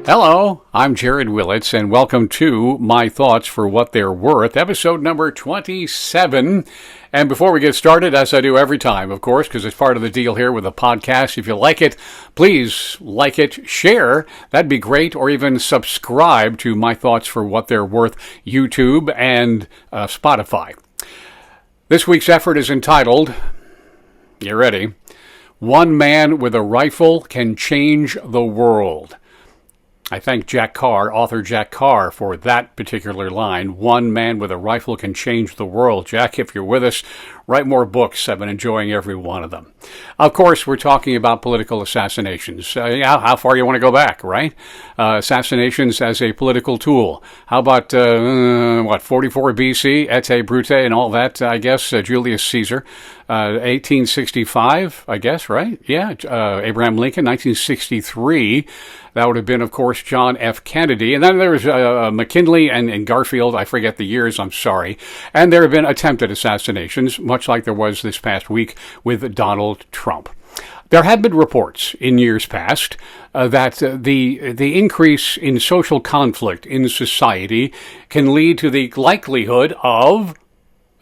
Hello, I'm Jared Willits, and welcome to My Thoughts for What They're Worth, episode number 27. And before we get started, as I do every time, of course, because it's part of the deal here with the podcast, if you like it, please like it, share, that'd be great, or even subscribe to My Thoughts for What They're Worth, YouTube and Spotify. This week's effort is entitled, you ready, One Man with a Rifle Can Change the World. I thank Jack Carr, author Jack Carr, for that particular line. One man with a rifle can change the world. Jack, if you're with us, write more books. I've been enjoying every one of them. Of course, we're talking about political assassinations. How far you want to go back, right? Assassinations as a political tool. How about, 44 BC, et brute, and all that, I guess, Julius Caesar. 1865, I guess, right? Yeah, Abraham Lincoln, 1963. That would have been, of course, John F. Kennedy. And then there was McKinley and Garfield. I forget the years, I'm sorry. And there have been attempted assassinations, much like there was this past week with Donald Trump. There have been reports in years past that the increase in social conflict in society can lead to the likelihood of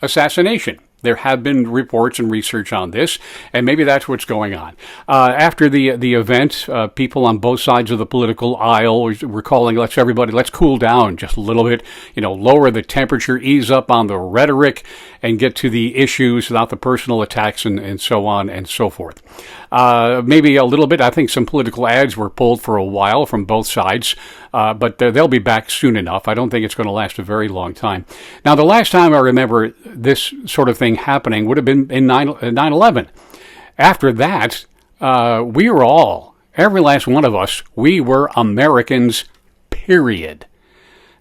assassination. There have been reports and research on this, and maybe that's what's going on. After the event, people on both sides of the political aisle were calling, let's cool down just a little bit, lower the temperature, ease up on the rhetoric, and get to the issues without the personal attacks and so on and so forth. Maybe a little bit. I think some political ads were pulled for a while from both sides, but they'll be back soon enough. I don't think it's going to last a very long time. Now, the last time I remember this sort of thing happening would have been in 9/11. After that, we were all, every last one of us, we were Americans, period.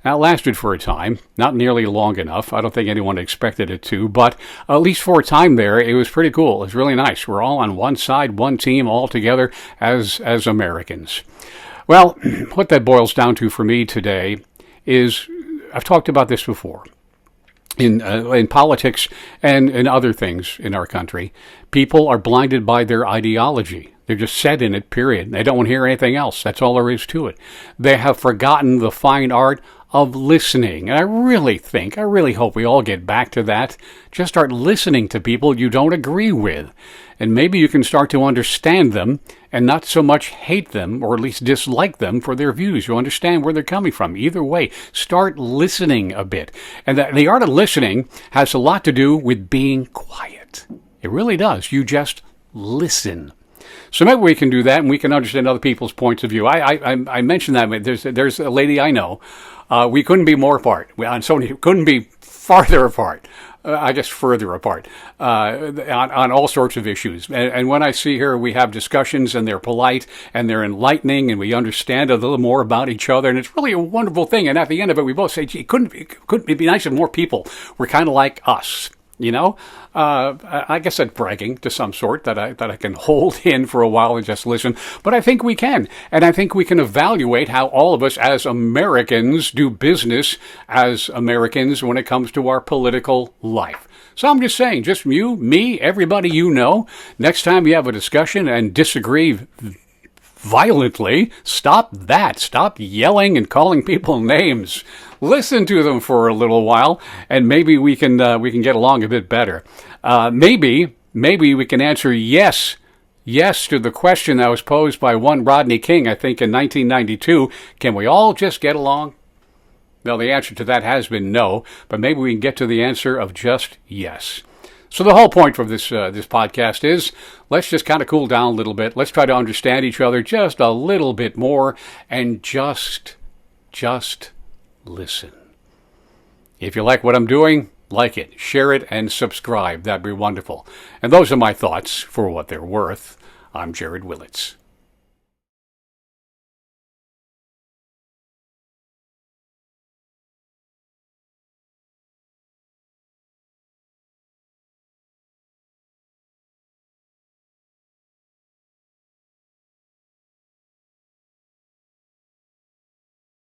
That lasted for a time, not nearly long enough. I don't think anyone expected it to, but at least for a time there, it was pretty cool. It was really nice. We're all on one side, one team, all together as Americans. Well, what that boils down to for me today is, I've talked about this before. In politics and in other things in our country, people are blinded by their ideology. They're just set in it, period. They don't want to hear anything else. That's all there is to it. They have forgotten the fine art of listening. And I really hope we all get back to that. Just start listening to people you don't agree with. And maybe you can start to understand them and not so much hate them, or at least dislike them for their views. You understand where they're coming from. Either way, start listening a bit. And the art of listening has a lot to do with being quiet. It really does. You just listen. So maybe we can do that, and we can understand other people's points of view. I mentioned that there's a lady I know. We couldn't be more apart. Couldn't be farther apart. I guess further apart on all sorts of issues. And when I see her, we have discussions, and they're polite, and they're enlightening, and we understand a little more about each other, and it's really a wonderful thing. And at the end of it, we both say, gee, couldn't it be nice if more people were kind of like us? I guess that's bragging to some sort that I can hold in for a while and just listen. But I think we can. And I think we can evaluate how all of us as Americans do business as Americans when it comes to our political life. So I'm just saying, just you, me, everybody you know, next time you have a discussion and disagree violently, stop that. Stop yelling and calling people names. Listen to them for a little while, and maybe we can get along a bit better. Maybe we can answer yes to the question that was posed by one Rodney King, I think, in 1992. Can we all just get along? Well, the answer to that has been no, but maybe we can get to the answer of just yes. So the whole point of this podcast is, let's just kind of cool down a little bit. Let's try to understand each other just a little bit more, and just listen. If you like what I'm doing, like it, share it, and subscribe. That'd be wonderful. And those are my thoughts for what they're worth. I'm Jared Willits.